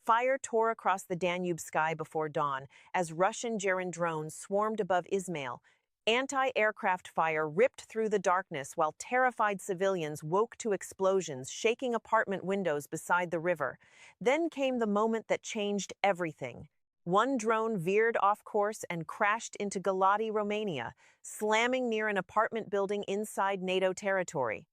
Fire tore across the Danube sky before dawn as Russian Geran drones swarmed above Ismail. Anti-aircraft fire ripped through the darkness while terrified civilians woke to explosions, shaking apartment windows beside the river. Then came the moment that changed everything. One drone veered off course and crashed into Galati, Romania, slamming near an apartment building inside NATO territory.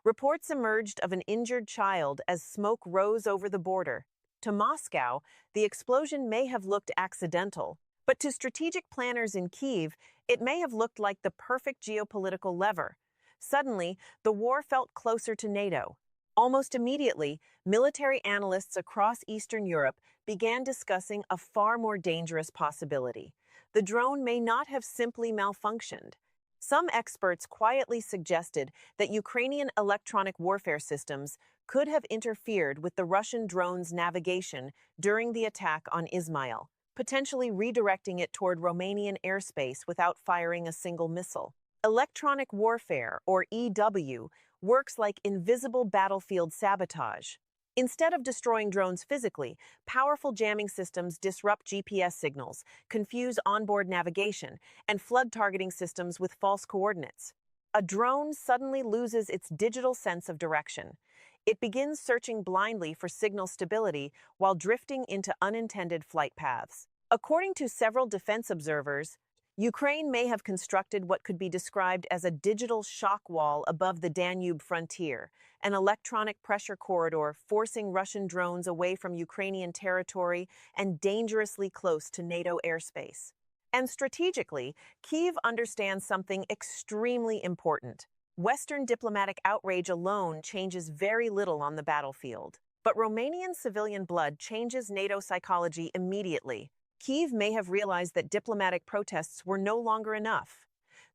Reports emerged of an injured child as smoke rose over the border. To Moscow, the explosion may have looked accidental, but to strategic planners in Kyiv, it may have looked like the perfect geopolitical lever. Suddenly, the war felt closer to NATO. Almost immediately, military analysts across Eastern Europe began discussing a far more dangerous possibility. The drone may not have simply malfunctioned. Some experts quietly suggested that Ukrainian electronic warfare systems could have interfered with the Russian drone's navigation during the attack on Ismail, potentially redirecting it toward Romanian airspace without firing a single missile. Electronic warfare, or EW, works like invisible battlefield sabotage. Instead of destroying drones physically, powerful jamming systems disrupt GPS signals, confuse onboard navigation, and flood targeting systems with false coordinates. A drone suddenly loses its digital sense of direction. It begins searching blindly for signal stability while drifting into unintended flight paths. According to several defense observers, Ukraine may have constructed what could be described as a digital shock wall above the Danube frontier, an electronic pressure corridor forcing Russian drones away from Ukrainian territory and dangerously close to NATO airspace. And strategically, Kyiv understands something extremely important. Western diplomatic outrage alone changes very little on the battlefield. But Romanian civilian blood changes NATO psychology immediately. Kyiv may have realized that diplomatic protests were no longer enough.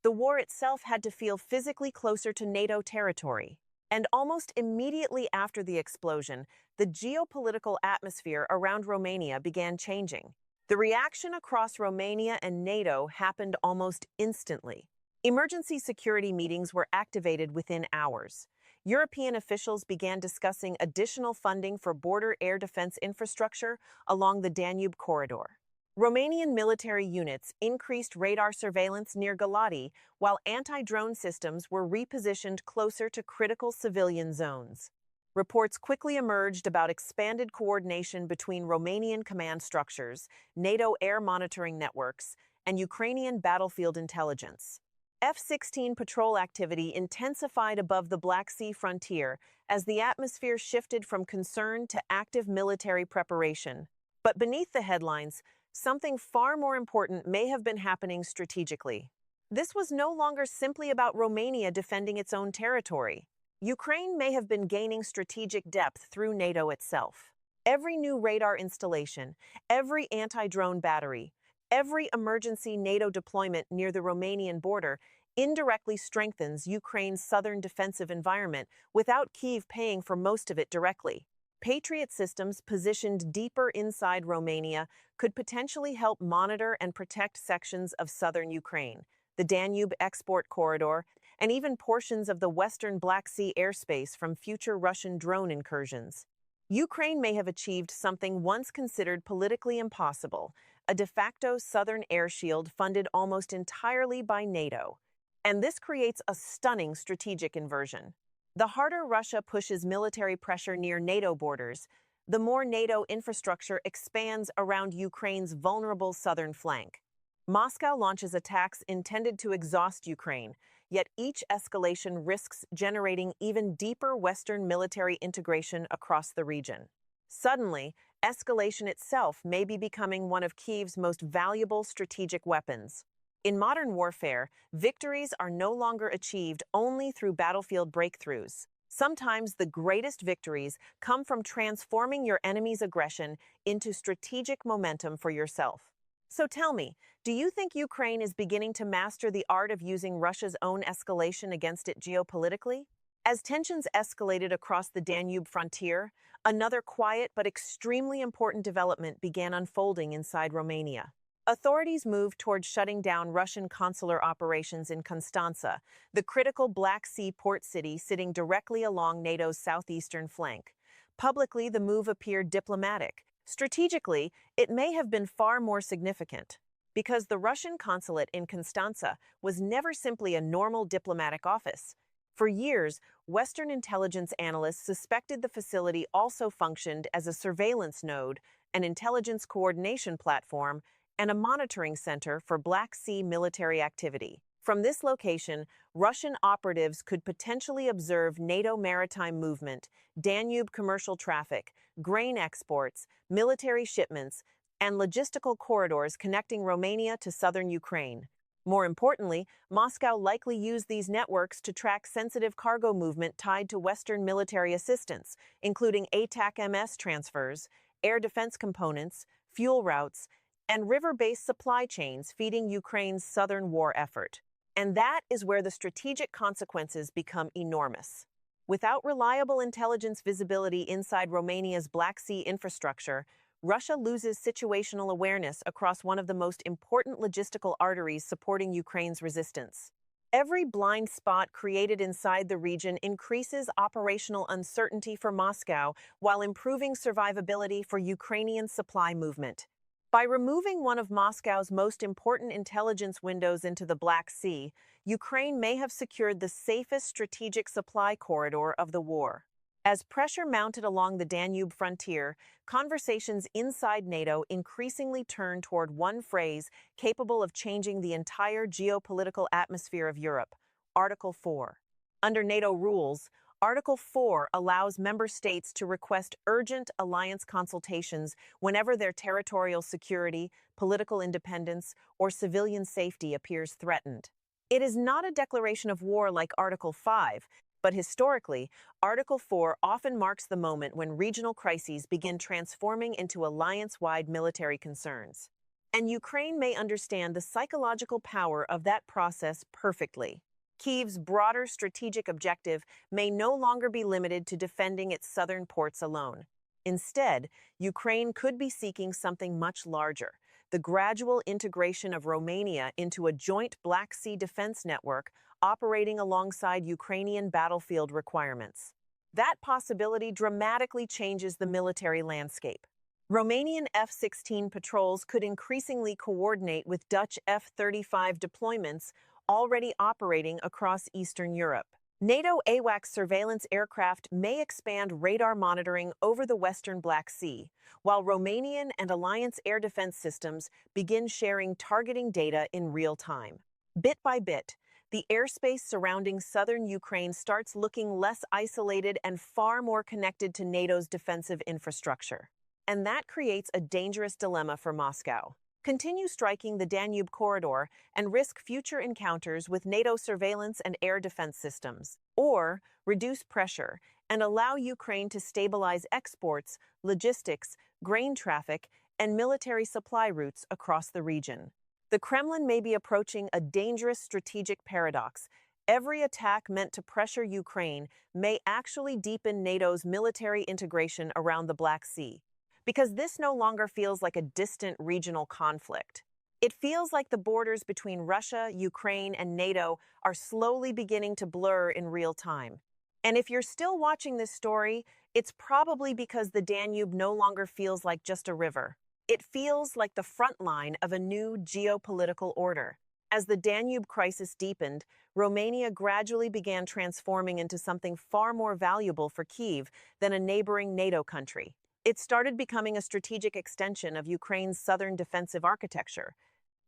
The war itself had to feel physically closer to NATO territory. And almost immediately after the explosion, the geopolitical atmosphere around Romania began changing. The reaction across Romania and NATO happened almost instantly. Emergency security meetings were activated within hours. European officials began discussing additional funding for border air defense infrastructure along the Danube corridor. Romanian military units increased radar surveillance near Galati, while anti-drone systems were repositioned closer to critical civilian zones. Reports quickly emerged about expanded coordination between Romanian command structures, NATO air monitoring networks, and Ukrainian battlefield intelligence. F-16 patrol activity intensified above the Black Sea frontier as the atmosphere shifted from concern to active military preparation. But beneath the headlines, something far more important may have been happening strategically. This was no longer simply about Romania defending its own territory. Ukraine may have been gaining strategic depth through NATO itself. Every new radar installation, every anti-drone battery, every emergency NATO deployment near the Romanian border indirectly strengthens Ukraine's southern defensive environment without Kyiv paying for most of it directly. Patriot systems positioned deeper inside Romania could potentially help monitor and protect sections of southern Ukraine, the Danube export corridor, and even portions of the western Black Sea airspace from future Russian drone incursions. Ukraine may have achieved something once considered politically impossible, a de facto southern air shield funded almost entirely by NATO. And this creates a stunning strategic inversion. The harder Russia pushes military pressure near NATO borders, the more NATO infrastructure expands around Ukraine's vulnerable southern flank. Moscow launches attacks intended to exhaust Ukraine, yet each escalation risks generating even deeper Western military integration across the region. Suddenly, escalation itself may be becoming one of Kyiv's most valuable strategic weapons. In modern warfare, victories are no longer achieved only through battlefield breakthroughs. Sometimes the greatest victories come from transforming your enemy's aggression into strategic momentum for yourself. So tell me, do you think Ukraine is beginning to master the art of using Russia's own escalation against it geopolitically? As tensions escalated across the Danube frontier, another quiet but extremely important development began unfolding inside Romania. Authorities moved toward shutting down Russian consular operations in Constanța, the critical Black Sea port city sitting directly along NATO's southeastern flank. Publicly, the move appeared diplomatic, Strategically, it may have been far more significant, because the Russian consulate in Constanza was never simply a normal diplomatic office. For years, Western intelligence analysts suspected the facility also functioned as a surveillance node, an intelligence coordination platform, and a monitoring center for Black Sea military activity. From this location, Russian operatives could potentially observe NATO maritime movement, Danube commercial traffic, grain exports, military shipments, and logistical corridors connecting Romania to southern Ukraine. More importantly, Moscow likely used these networks to track sensitive cargo movement tied to Western military assistance, including ATAC-MS transfers, air defense components, fuel routes, and river-based supply chains feeding Ukraine's southern war effort. And that is where the strategic consequences become enormous. Without reliable intelligence visibility inside Romania's Black Sea infrastructure, Russia loses situational awareness across one of the most important logistical arteries supporting Ukraine's resistance. Every blind spot created inside the region increases operational uncertainty for Moscow while improving survivability for Ukrainian supply movement. By removing one of Moscow's most important intelligence windows into the Black Sea, Ukraine may have secured the safest strategic supply corridor of the war. As pressure mounted along the Danube frontier, conversations inside NATO increasingly turned toward one phrase capable of changing the entire geopolitical atmosphere of Europe: Article 4. Under NATO rules, Article 4 allows member states to request urgent alliance consultations whenever their territorial security, political independence, or civilian safety appears threatened. It is not a declaration of war like Article 5, but historically, Article 4 often marks the moment when regional crises begin transforming into alliance-wide military concerns. And Ukraine may understand the psychological power of that process perfectly. Kyiv's broader strategic objective may no longer be limited to defending its southern ports alone. Instead, Ukraine could be seeking something much larger: the gradual integration of Romania into a joint Black Sea defense network operating alongside Ukrainian battlefield requirements. That possibility dramatically changes the military landscape. Romanian F-16 patrols could increasingly coordinate with Dutch F-35 deployments already operating across Eastern Europe. NATO AWACS surveillance aircraft may expand radar monitoring over the western Black Sea, while Romanian and Alliance air defense systems begin sharing targeting data in real time. Bit by bit, the airspace surrounding southern Ukraine starts looking less isolated and far more connected to NATO's defensive infrastructure. And that creates a dangerous dilemma for Moscow: continue striking the Danube corridor and risk future encounters with NATO surveillance and air defense systems, or reduce pressure and allow Ukraine to stabilize exports, logistics, grain traffic, and military supply routes across the region. The Kremlin may be approaching a dangerous strategic paradox. Every attack meant to pressure Ukraine may actually deepen NATO's military integration around the Black Sea, because this no longer feels like a distant regional conflict. It feels like the borders between Russia, Ukraine, and NATO are slowly beginning to blur in real time. And if you're still watching this story, it's probably because the Danube no longer feels like just a river. It feels like the front line of a new geopolitical order. As the Danube crisis deepened, Romania gradually began transforming into something far more valuable for Kyiv than a neighboring NATO country. It started becoming a strategic extension of Ukraine's southern defensive architecture.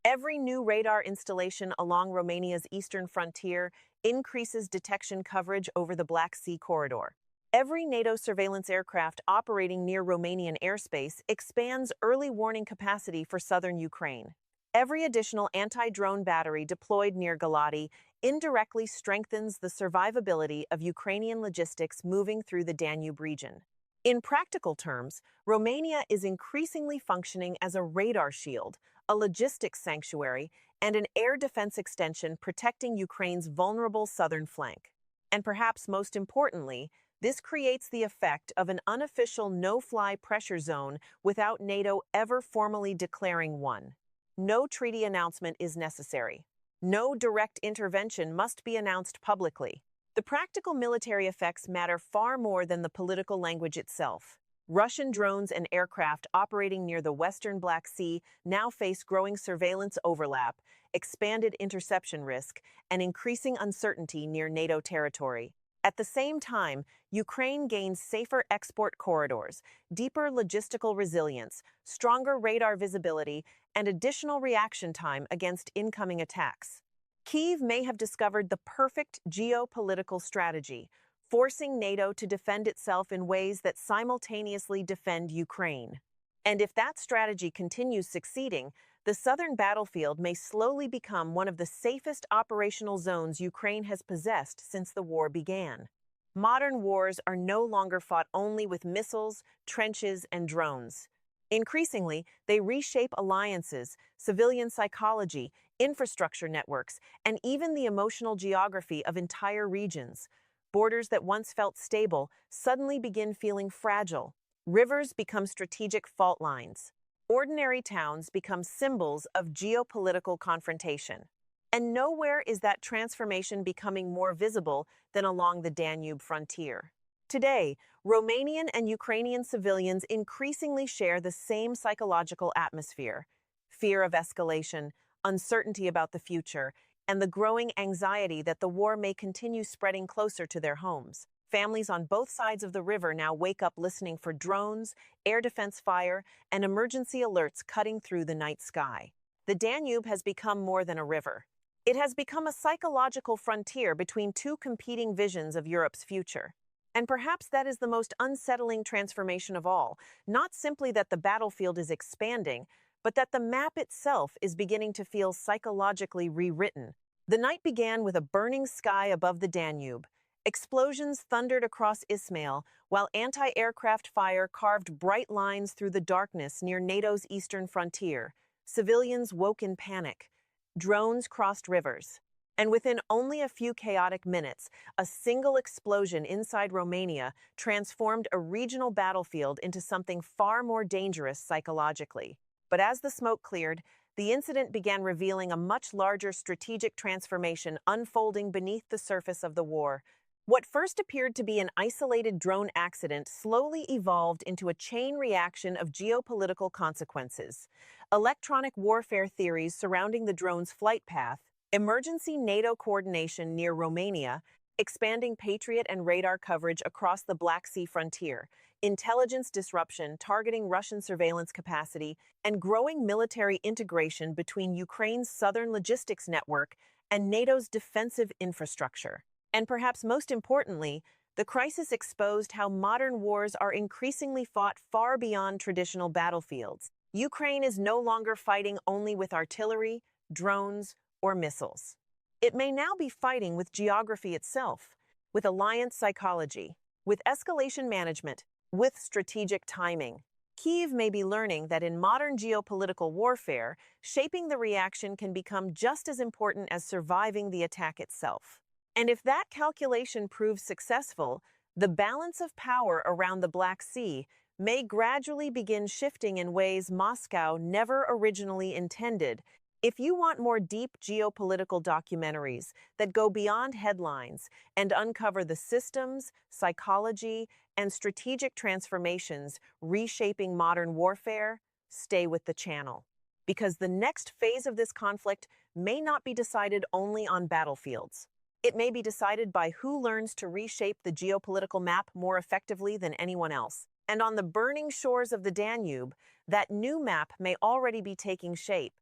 Every new radar installation along Romania's eastern frontier increases detection coverage over the Black Sea corridor. Every NATO surveillance aircraft operating near Romanian airspace expands early warning capacity for southern Ukraine. Every additional anti-drone battery deployed near Galati indirectly strengthens the survivability of Ukrainian logistics moving through the Danube region. In practical terms, Romania is increasingly functioning as a radar shield, a logistics sanctuary, and an air defense extension protecting Ukraine's vulnerable southern flank. And perhaps most importantly, this creates the effect of an unofficial no-fly pressure zone without NATO ever formally declaring one. No treaty announcement is necessary. No direct intervention must be announced publicly. The practical military effects matter far more than the political language itself. Russian drones and aircraft operating near the western Black Sea now face growing surveillance overlap, expanded interception risk, and increasing uncertainty near NATO territory. At the same time, Ukraine gains safer export corridors, deeper logistical resilience, stronger radar visibility, and additional reaction time against incoming attacks. Kyiv may have discovered the perfect geopolitical strategy, forcing NATO to defend itself in ways that simultaneously defend Ukraine. And if that strategy continues succeeding, the southern battlefield may slowly become one of the safest operational zones Ukraine has possessed since the war began. Modern wars are no longer fought only with missiles, trenches, and drones. Increasingly, they reshape alliances, civilian psychology, infrastructure networks, and even the emotional geography of entire regions. Borders that once felt stable suddenly begin feeling fragile. Rivers become strategic fault lines. Ordinary towns become symbols of geopolitical confrontation. And nowhere is that transformation becoming more visible than along the Danube frontier. Today, Romanian and Ukrainian civilians increasingly share the same psychological atmosphere: fear of escalation, uncertainty about the future, and the growing anxiety that the war may continue spreading closer to their homes. Families on both sides of the river now wake up listening for drones, air defense fire, and emergency alerts cutting through the night sky. The Danube has become more than a river. It has become a psychological frontier between two competing visions of Europe's future. And perhaps that is the most unsettling transformation of all, not simply that the battlefield is expanding, but that the map itself is beginning to feel psychologically rewritten. The night began with a burning sky above the Danube. Explosions thundered across Ismail, while anti-aircraft fire carved bright lines through the darkness near NATO's eastern frontier. Civilians woke in panic. Drones crossed rivers. And within only a few chaotic minutes, a single explosion inside Romania transformed a regional battlefield into something far more dangerous psychologically. But as the smoke cleared, the incident began revealing a much larger strategic transformation unfolding beneath the surface of the war. What first appeared to be an isolated drone accident slowly evolved into a chain reaction of geopolitical consequences. Electronic warfare theories surrounding the drone's flight path, emergency NATO coordination near Romania, expanding Patriot and radar coverage across the Black Sea frontier, intelligence disruption targeting Russian surveillance capacity, and growing military integration between Ukraine's southern logistics network and NATO's defensive infrastructure. And perhaps most importantly, the crisis exposed how modern wars are increasingly fought far beyond traditional battlefields. Ukraine is no longer fighting only with artillery, drones, or missiles. It may now be fighting with geography itself, with alliance psychology, with escalation management, with strategic timing. Kyiv may be learning that in modern geopolitical warfare, shaping the reaction can become just as important as surviving the attack itself. And if that calculation proves successful, the balance of power around the Black Sea may gradually begin shifting in ways Moscow never originally intended. If you want more deep geopolitical documentaries that go beyond headlines and uncover the systems, psychology, and strategic transformations reshaping modern warfare, stay with the channel. Because the next phase of this conflict may not be decided only on battlefields. It may be decided by who learns to reshape the geopolitical map more effectively than anyone else. And on the burning shores of the Danube, that new map may already be taking shape.